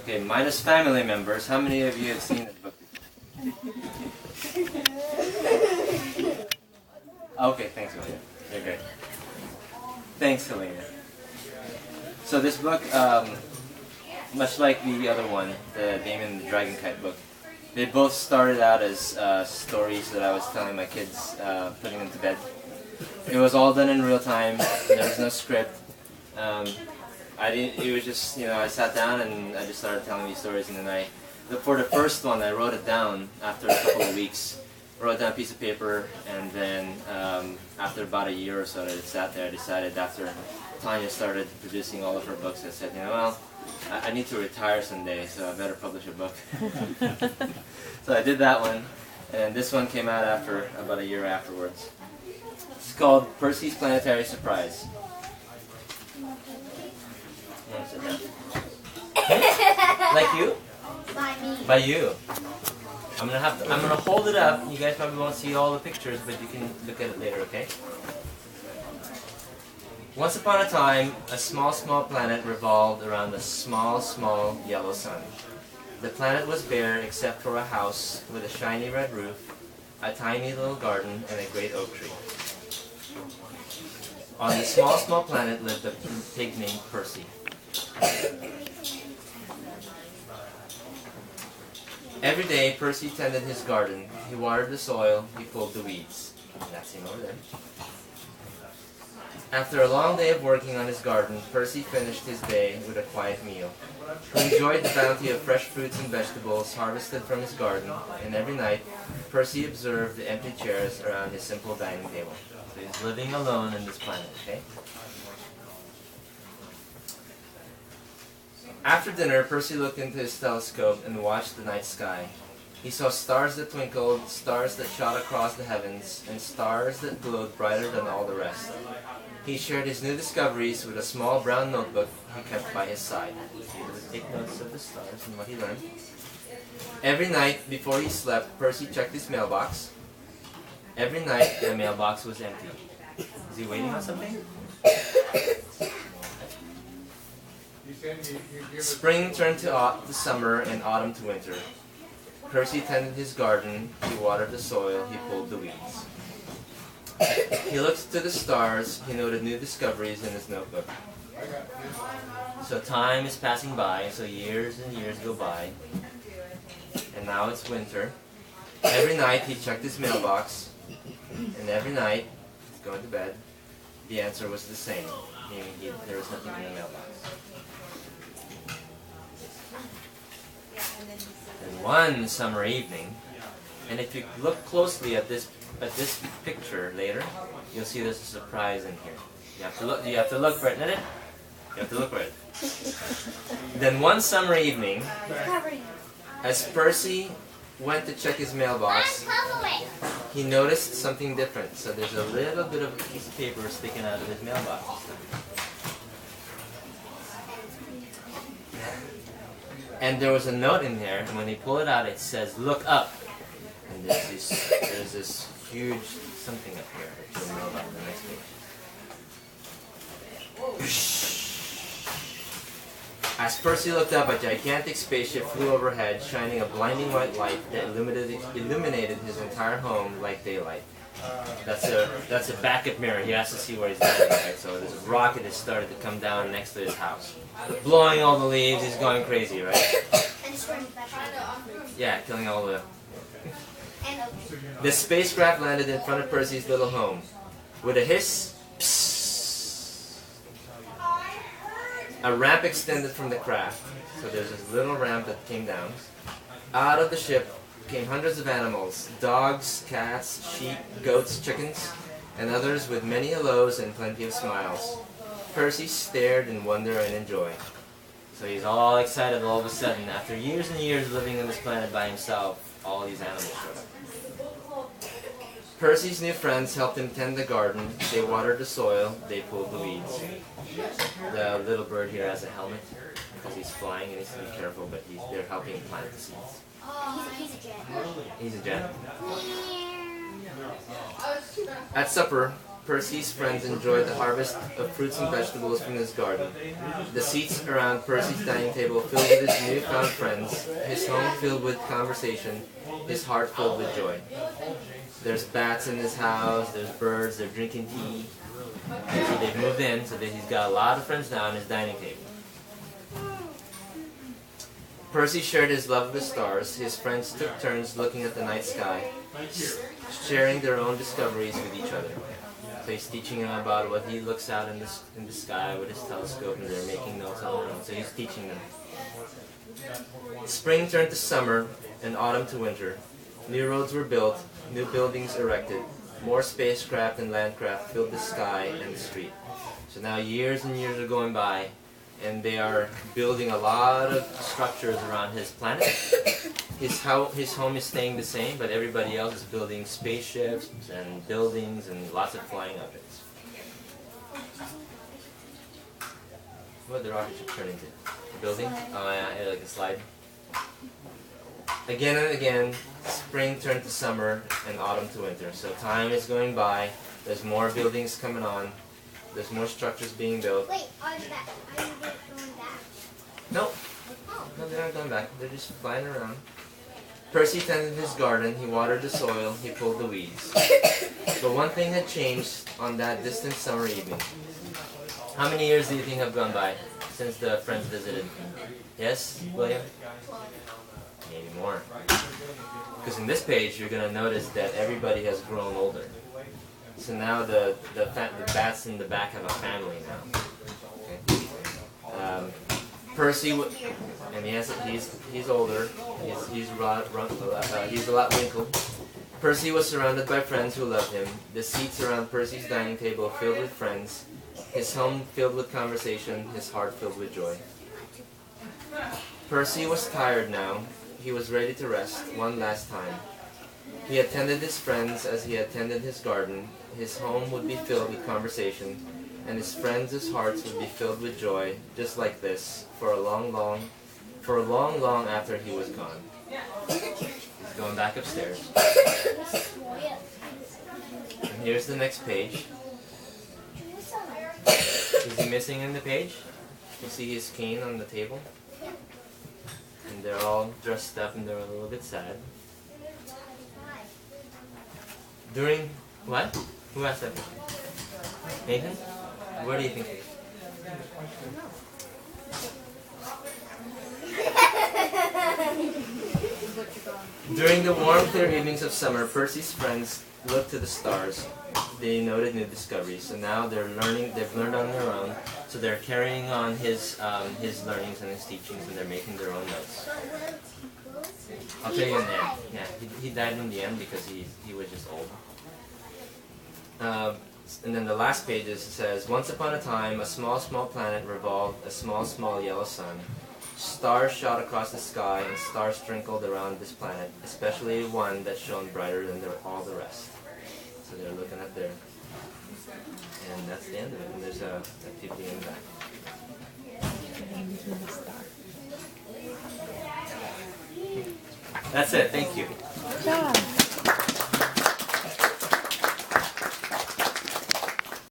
Okay, minus family members. How many of you have seen this book before? Okay, thanks, Helena. You're great. Thanks, Helena. So this book, much like the other one, the Damon and the Dragon Kite book, they both started out as stories that I was telling my kids, putting them to bed. It was all done in real time. There was no script. It was just, I sat down and I just started telling these stories, and then for the first one, I wrote it down after a couple of weeks. Wrote down a piece of paper, and then after about a year or so that it sat there, I decided after Tanya started producing all of her books, I said, well, I need to retire someday, so I better publish a book. So I did that one, and this one came out after about a year afterwards. It's called Percy's Planetary Surprise. You want to sit down? Like you? By me. By you. I'm gonna hold it up. You guys probably won't see all the pictures, but you can look at it later, okay? Once upon a time, a small planet revolved around a small yellow sun. The planet was bare except for a house with a shiny red roof, a tiny little garden, and a great oak tree. On the small planet lived a pig named Percy. Every day, Percy tended his garden. He watered the soil, he pulled the weeds. That's him over there. After a long day of working on his garden, Percy finished his day with a quiet meal. He enjoyed the bounty of fresh fruits and vegetables harvested from his garden, and every night, Percy observed the empty chairs around his simple dining table. So he's living alone on this planet, okay? After dinner, Percy looked into his telescope and watched the night sky. He saw stars that twinkled, stars that shot across the heavens, and stars that glowed brighter than all the rest. He shared his new discoveries with a small brown notebook he kept by his side. He would take notes of the stars and what he learned. Every night, before he slept, Percy checked his mailbox. Every night, the mailbox was empty. Is he waiting on something? Spring turned to summer and autumn to winter. Percy tended his garden, he watered the soil, he pulled the weeds. He looked to the stars, he noted new discoveries in his notebook. So time is passing by, so years and years go by, and now it's winter. Every night he checked his mailbox, and every night, he's going to bed, the answer was the same, meaning there was nothing in the mailbox. And one summer evening, and if you look closely at this picture later, you'll see there's a surprise in here. You have to look for it, isn't it? You have to look for it. Then one summer evening, as Percy went to check his mailbox, he noticed something different. So there's a little bit of a piece of paper sticking out of his mailbox. And there was a note in there, and when he pulled it out, it says, "Look up." And there's this huge something up here that you'll know about in the next page. As Percy looked up, a gigantic spaceship flew overhead, shining a blinding white light that illuminated his entire home like daylight. That's a backup mirror. He has to see where he's landing, right? So there's a rocket that started to come down next to his house, blowing all the leaves. He's going crazy, right? Yeah, killing all the... The spacecraft landed in front of Percy's little home. With a hiss, psst, a ramp extended from the craft. So there's this little ramp that came down. Out of the ship came hundreds of animals: dogs, cats, sheep, goats, chickens, and others with many hellos and plenty of smiles. Percy stared in wonder and in joy. So he's all excited all of a sudden. After years and years living on this planet by himself, all these animals showed up. Percy's new friends helped him tend the garden. They watered the soil, they pulled the weeds. The little bird here has a helmet because he's flying and he's to be careful, but they're helping plant the seeds. He's a jet. He's a jet. At supper, Percy's friends enjoyed the harvest of fruits and vegetables from his garden. The seats around Percy's dining table filled with his newfound friends, his home filled with conversation, his heart filled with joy. There's bats in his house, there's birds, they're drinking tea. So they've moved in, so that he's got a lot of friends now on his dining table. Percy shared his love of the stars. His friends took turns looking at the night sky, sharing their own discoveries with each other. So he's teaching them about what he looks out in the sky with his telescope, and they're making notes on their own. So he's teaching them. Spring turned to summer, and autumn to winter. New roads were built, new buildings erected. More spacecraft and landcraft filled the sky and the street. So now years and years are going by, and they are building a lot of structures around his planet. His home is staying the same, but everybody else is building spaceships and buildings and lots of flying objects. What did the rocket ship turn into? A building? Oh yeah, like a slide. Again and again, spring turned to summer and autumn to winter. So time is going by, there's more buildings coming on, there's more structures being built. Wait, are you going back? No, no, they're not going back, they're just flying around. Percy tended his garden, he watered the soil, he pulled the weeds. But one thing had changed on that distant summer evening. How many years do you think have gone by since the friends visited? Yes, William? Maybe more. Because in this page, you're going to notice that everybody has grown older. So now the bats in the back have a family now. Okay. Percy, and yes, he's older. He's a lot wrinkled. Percy was surrounded by friends who loved him. The seats around Percy's dining table filled with friends. His home filled with conversation. His heart filled with joy. Percy was tired now. He was ready to rest one last time. He attended his friends as he attended his garden. His home would be filled with conversation, and his friends' hearts would be filled with joy, just like this, for a long, long after he was gone. He's going back upstairs. And here's the next page. Is he missing in the page? You see his cane on the table? And they're all dressed up and they're a little bit sad. During, what? Who asked that? Nathan? Where do you think he is? During the warm, clear evenings of summer, Percy's friends looked to the stars. They noted new discoveries. So now they've learned on their own. So they're carrying on his learnings and his teachings, and they're making their own notes. I'll tell you in the end. Yeah, he died in the end because he was just old. And then the last page says, once upon a time, a small planet revolved a small yellow sun. Stars shot across the sky, and stars sprinkled around this planet, especially one that shone brighter than all the rest. So they're looking at there. And that's the end of it. And there's a activity in the back. That's it. Thank you. Good job.